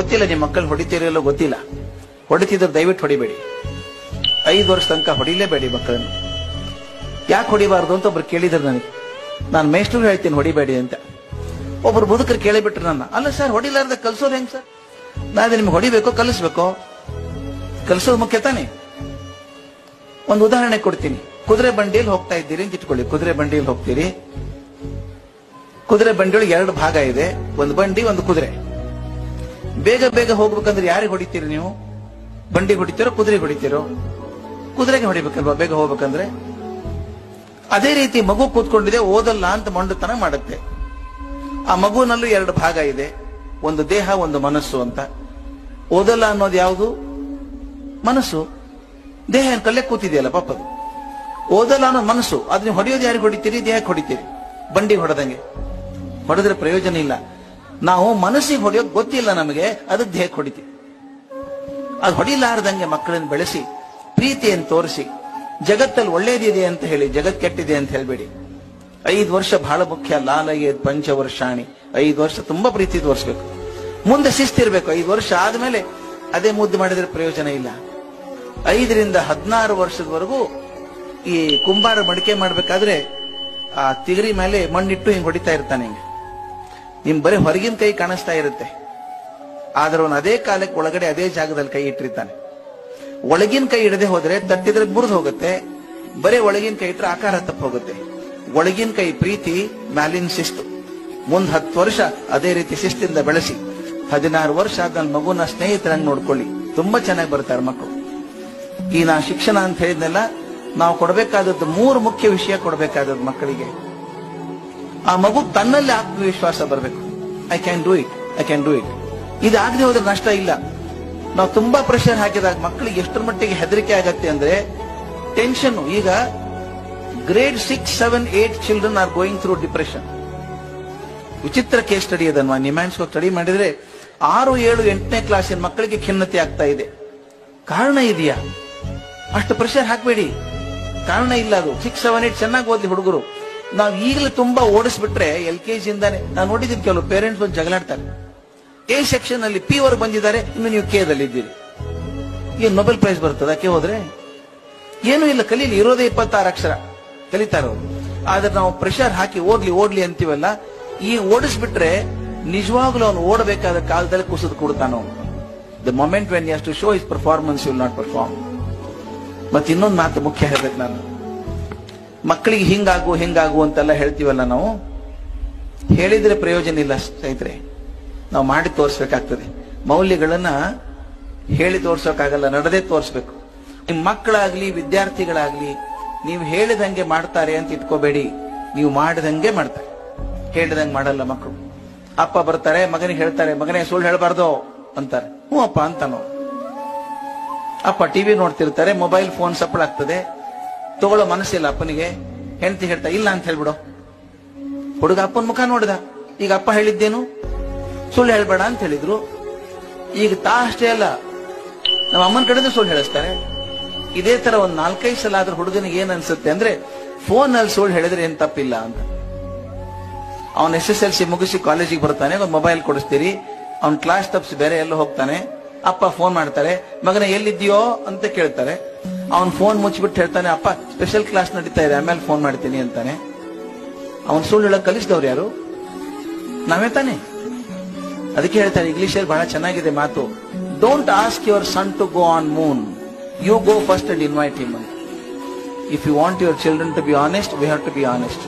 ಗೊತ್ತಿಲ್ಲ ನಿಮ್ಮ ಮಕ್ಕಳು ಹೊಡಿತೀರಲ್ಲೋ ಗೊತ್ತಿಲ್ಲ. ಹೊಡಿತಿದ್ರೆ ದಯವಿಟ್ಟು ಹೊಡಿಬೇಡಿ. 5 ವರ್ಷ ತನಕ ಹೊಡಿಲೇಬೇಡಿ ಮಕ್ಕಳನ್ನು. ಯಾಕೆ ಹೊಡಿಬಾರ್ದು ಅಂತ ಒಬ್ರು ಕೇಳಿದ್ರು ನನಗೆ. ನಾನು ಮೇಷ್ಟ್ರು ಹೇಳ್ತೀನಿ ಹೊಡಿಬೇಡಿ ಅಂತ. ಒಬ್ರು ಮುದುಕರು ಕೇಳಿಬಿಟ್ರು ನನ್ನ. ಅಲ್ಲ ಸರ್, ಹೊಡಿಲಾರ್ದ ಕಲ್ಸೋದು ಹೆಂಗ್ ಸರ್? ನಾನು ನಿಮ್ಗೆ ಹೊಡಿಬೇಕೋ ಕಲಿಸ್ಬೇಕೋ? ಕಲ್ಸೋದು ಮುಖ್ಯ ತಾನೆ. ಒಂದು ಉದಾಹರಣೆ ಕೊಡ್ತೀನಿ. ಕುದುರೆ ಬಂಡಿಯಲ್ಲಿ ಹೋಗ್ತಾ ಇದ್ದೀರಿ ಅಂತ ಇಟ್ಕೊಳ್ಳಿ. ಕುದುರೆ ಬಂಡಿಯಲ್ಲಿ ಹೋಗ್ತೀರಿ. ಕುದುರೆ ಬಂಡಿಯೊಳಗೆ 2 ಭಾಗ ಇದೆ, ಒಂದು ಬಂಡಿ ಒಂದು ಕುದುರೆ. ಬೇಗ ಬೇಗ ಹೋಗ್ಬೇಕಂದ್ರೆ ಯಾರಿಗೆ ಹೊಡಿತೀರಿ ನೀವು? ಬಂಡಿ ಹೊಡಿತೀರೋ ಕುದುರೆ ಹೊಡಿತೀರೋ? ಕುದುರೆಗೆ ಹೊಡಿಬೇಕಲ್ವಾ ಬೇಗ ಹೋಗ್ಬೇಕಂದ್ರೆ. ಅದೇ ರೀತಿ ಮಗು ಕೂತ್ಕೊಂಡಿದೆ, ಓದಲ್ಲ ಅಂತ ಮೊಂಡತನ ಮಾಡುತ್ತೆ. ಆ ಮಗುವಿನಲ್ಲೂ 2 ಭಾಗ ಇದೆ, ಒಂದು ದೇಹ ಒಂದು ಮನಸ್ಸು ಅಂತ. ಓದಲ್ಲ ಅನ್ನೋದು ಯಾವುದು? ಮನಸ್ಸು. ದೇಹ ಕಲ್ಲೆ ಕೂತಿದೆಯಲ್ಲ ಪಾಪದು. ಓದಲ್ಲ ಅನ್ನೋ ಮನಸ್ಸು. ಅದನ್ನ ಹೊಡೆಯೋದು ಯಾರಿಗೆ ಹೊಡಿತೀರಿ? ದೇಹಕ್ಕೆ ಹೊಡಿತೀರಿ. ಬಂಡಿ ಹೊಡೆದಂಗೆ ಹೊಡೆದ್ರೆ ಪ್ರಯೋಜನ ಇಲ್ಲ. ನಾವು ಮನಸ್ಸಿಗೆ ಹೊಡೆಯೋದು ಗೊತ್ತಿಲ್ಲ ನಮಗೆ, ಅದಕ್ಕೆ ದೇಹಕ್ಕೆ ಹೊಡಿತೀವಿ. ಅದು ಹೊಡಿಲಾರ್ದಂಗೆ ಮಕ್ಕಳನ್ನು ಬೆಳೆಸಿ ಪ್ರೀತಿಯನ್ನು ತೋರಿಸಿ, ಜಗತ್ತಲ್ಲಿ ಒಳ್ಳೇದಿದೆ ಅಂತ ಹೇಳಿ, ಜಗತ್ ಕೆಟ್ಟಿದೆ ಅಂತ ಹೇಳ್ಬೇಡಿ. 5 ವರ್ಷ ಬಹಳ ಮುಖ್ಯ. ಲಾಲಯೇದ್ ಪಂಚವರ್ಷಾಣಿ. 5 ವರ್ಷ ತುಂಬಾ ಪ್ರೀತಿ ತೋರಿಸ್ಬೇಕು. ಮುಂದೆ ಶಿಸ್ತಿರ್ಬೇಕು. 5 ವರ್ಷ ಆದ್ಮೇಲೆ ಅದೇ ಮುದ್ದು ಮಾಡಿದ್ರೆ ಪ್ರಯೋಜನ ಇಲ್ಲ. 5 ರಿಂದ 16 ವರ್ಷದವರೆಗೂ ಈ ಕುಂಬಾರ ಮಡಿಕೆ ಮಾಡ್ಬೇಕಾದ್ರೆ ಆ ತಿಗರಿ ಮೇಲೆ ಮಣ್ಣಿಟ್ಟು ಹಿಂಗ್ ಹೊಡಿತಾ ಇರ್ತಾನೆ. ಹಿಂಗೆ ನಿಮ್ ಬರೀ ಹೊರಗಿನ ಕೈ ಕಾಣಿಸ್ತಾ ಇರುತ್ತೆ, ಆದ್ರೆ ಅವನು ಅದೇ ಕಾಲಕ್ಕೆ ಒಳಗಡೆ ಅದೇ ಜಾಗದಲ್ಲಿ ಕೈ ಇಟ್ಟಿರ್ತಾನೆ. ಒಳಗಿನ ಕೈ ಇಡದೆ ಹೋದ್ರೆ ತಟ್ಟಿದ್ರೆ ಮುರಿದು ಹೋಗುತ್ತೆ, ಬರೀ ಒಳಗಿನ ಕೈ ಇಟ್ಟರೆ ಆಕಾರ ತಪ್ಪು ಹೋಗುತ್ತೆ. ಒಳಗಿನ ಕೈ ಪ್ರೀತಿ, ಮ್ಯಾಲಿನ ಶಿಸ್ತು. ಮುಂದ್ 10 ವರ್ಷ ಅದೇ ರೀತಿ ಶಿಸ್ತಿಂದ ಬೆಳೆಸಿ 16 ವರ್ಷ ಆದ್ಮೇಲೆ ಮಗುನ ಸ್ನೇಹಿತರಂಗ್ ನೋಡ್ಕೊಳ್ಳಿ. ತುಂಬಾ ಚೆನ್ನಾಗಿ ಬರ್ತಾರೆ ಮಕ್ಕಳು. ಈ ನಾ ಶಿಕ್ಷಣ ಅಂತ ಹೇಳಿದ್ನೆಲ್ಲ ನಾವು ಕೊಡಬೇಕಾದದ್ದು 3 ಮುಖ್ಯ ವಿಷಯ ಕೊಡಬೇಕಾದದ್ದು ಮಕ್ಕಳಿಗೆ. ಆ ಮಗು ತನ್ನಲ್ಲಿ ಆತ್ಮವಿಶ್ವಾಸ ಬರಬೇಕು. I can do it, I can do it. ಇದಾಗದೆ ಹೋದ್ರೆ ನಷ್ಟ ಇಲ್ಲ. ನಾವು ತುಂಬಾ ಪ್ರೆಷರ್ ಹಾಕಿದಾಗ ಮಕ್ಕಳಿಗೆ ಎಷ್ಟರ ಮಟ್ಟಿಗೆ ಹೆದರಿಕೆ ಆಗತ್ತೆ ಅಂದ್ರೆ ಟೆನ್ಷನ್. ಈಗ grade 6, 7, 8 children are going through depression. ವಿಚಿತ್ರ ಕೇಸ್ ಸ್ಟಡಿ ಅದನ್ನು ನಿಮ್ಯಾನ್ಸ್ ಸ್ಟಡಿ ಮಾಡಿದ್ರೆ 6, 7, 8ನೇ ಕ್ಲಾಸಿನ ಮಕ್ಕಳಿಗೆ ಖಿನ್ನತೆ ಆಗ್ತಾ ಇದೆ. ಕಾರಣ ಇದೆಯಾ? ಅಷ್ಟು ಪ್ರೆಷರ್ ಹಾಕಬೇಡಿ. ಕಾರಣ ಇಲ್ಲ. ಅದು 6, 7, 8 ಚೆನ್ನಾಗಿ ಓದಿ ಹುಡುಗರು. ನಾವು ಈಗಲೇ ತುಂಬಾ ಓಡಿಸ್ಬಿಟ್ರೆ LKG ಇಂದಾನೆ ನಾನು ನೋಡಿದ್ದೀನಿ ಕೆಲವು ಪೇರೆಂಟ್ಸ್ ಬಂದು ಜಗಳಾಡ್ತಾರೆ. A ಸೆಕ್ಷನ್ ಅಲ್ಲಿ P ವರ್ಗ ಬಂದಿದ್ದಾರೆ, ಇನ್ನು ನೀವು K ದಲ್ಲಿ ಇದ್ದೀರಿ. ಏನ್ ನೊಬೆಲ್ ಪ್ರೈಸ್ ಬರ್ತದ ಕೆ ಹೋದ್ರೆ? ಏನೂ ಇಲ್ಲ, ಕಲೀಲಿ. ಇರೋದೇ 26 ಅಕ್ಷರ ಕಲಿತಾರ ಅವರು. ಆದ್ರೆ ನಾವು ಪ್ರೆಷರ್ ಹಾಕಿ ಓಡ್ಲಿ ಅಂತೀವಲ್ಲ, ಈ ಓಡಿಸ್ಬಿಟ್ರೆ ನಿಜವಾಗ್ಲೂ ಅವನು ಓಡಬೇಕಾದ ಕಾಲದಲ್ಲಿ ಕುಸಿದು ಕೊಡ್ತಾನೋ. The moment when has to show his performance will not perform. ಮತ್ತೆ ಇನ್ನೊಂದು ಮಾತು ಮುಖ್ಯ ಹೇಳ್ಬೇಕು ನಾನು. ಮಕ್ಕಳಿಗೆ ಹಿಂಗಾಗು ಅಂತೆಲ್ಲ ಹೇಳ್ತೀವಲ್ಲ ನಾವು, ಹೇಳಿದ್ರೆ ಪ್ರಯೋಜನ ಇಲ್ಲ ಸ್ನೇಹಿತರೆ. ನಾವು ಮಾಡಿ ತೋರಿಸ್ಬೇಕಾಗ್ತದೆ. ಮೌಲ್ಯಗಳನ್ನ ಹೇಳಿ ತೋರ್ಸೋಕ್ಕಾಗಲ್ಲ, ನಡೆದೇ ತೋರಿಸ್ಬೇಕು. ನಿಮ್ ಮಕ್ಕಳಾಗ್ಲಿ ವಿದ್ಯಾರ್ಥಿಗಳಾಗ್ಲಿ ನೀವು ಹೇಳಿದಂಗೆ ಮಾಡ್ತಾರೆ ಅಂತ ಇಟ್ಕೋಬೇಡಿ. ನೀವು ಮಾಡಿದಂಗೆ ಮಾಡ್ತಾರೆ, ಹೇಳಿದಂಗೆ ಮಾಡಲ್ಲ ಮಕ್ಕಳು. ಅಪ್ಪ ಬರ್ತಾರೆ, ಮಗನಿಗೆ ಹೇಳ್ತಾರೆ, ಮಗನೇ ಸುಳ್ಳು ಹೇಳ್ಬಾರ್ದು ಅಂತಾರೆ. ಹ್ಞೂ ಅಪ್ಪ ಅಂತಾನೋ. ಅಪ್ಪ ಟಿವಿ ನೋಡ್ತಿರ್ತಾರೆ, ಮೊಬೈಲ್ ಫೋನ್ ಸಪ್ಪಳಾಗ್ತದೆ, ತಗೊಳ್ಳೋ ಮನಸ್ಸಿಲ್ಲ ಅಪ್ಪನಿಗೆ. ಹೆಂಡತಿ ಹೇಳ್ತಾ ಇಲ್ಲ ಅಂತ ಹೇಳ್ಬಿಡು. ಹುಡುಗ ಅಪ್ಪನ ಮುಖ ನೋಡಿದ. ಈಗ ಅಪ್ಪ ಹೇಳಿದ್ದೇನು? ಸುಳ್ಳು ಹೇಳ್ಬೇಡ ಅಂತ ಹೇಳಿದ್ರು. ಈಗ ಅಷ್ಟೇ ಅಲ್ಲ, ನಮ್ಮ ಅಮ್ಮನ ಕಡೆನೂ ಸುಳ್ಳು ಹೇಳಿಸ್ತಾರೆ. ಇದೇ ತರ ಒಂದ್ 4-5 ಸಲ ಆದ್ರೆ ಹುಡುಗನಿಗೆ ಏನ್ ಅನ್ಸುತ್ತೆ ಅಂದ್ರೆ, ಫೋನ್ ನಲ್ಲಿ ಸುಳ್ಳು ಹೇಳಿದ್ರೆ ಏನ್ ತಪ್ಪಿಲ್ಲ ಅಂತ. ಅವನ್ SSLC ಮುಗಿಸಿ ಕಾಲೇಜಿಗೆ ಬರ್ತಾನೆ, ಒಂದು ಮೊಬೈಲ್ ಕೊಡಿಸ್ತೀರಿ. ಅವ್ನ್ ಕ್ಲಾಸ್ ತಪ್ಪಿಸಿ ಬೇರೆ ಎಲ್ಲ ಹೋಗ್ತಾನೆ. ಅಪ್ಪ ಫೋನ್ ಮಾಡ್ತಾರೆ, ಮಗನ ಎಲ್ಲಿದ್ಯೋ ಅಂತ ಕೇಳ್ತಾರೆ. ಅವನ್ ಫೋನ್ ಮುಚ್ಚಿಬಿಟ್ಟು ಹೇಳ್ತಾನೆ, ಅಪ್ಪ ಸ್ಪೆಷಲ್ ಕ್ಲಾಸ್ ನಡೀತಾ ಇದೆ, ಆಮೇಲೆ ಫೋನ್ ಮಾಡ್ತೀನಿ ಅಂತಾನೆ. ಅವನ್ ಸುಳ್ಳು ಹೇಳಕ್ ಕಲಿಸಿದವ್ರು ಯಾರು? ನಾವೇ ತಾನೆ. ಅದಕ್ಕೆ ಹೇಳ್ತಾರೆ ಇಂಗ್ಲಿಷಲ್ಲಿ ಬಹಳ ಚೆನ್ನಾಗಿದೆ ಮಾತು. Don't ask your son to go on moon, you go first and invite him. If you want your children to be honest, we have to be honest.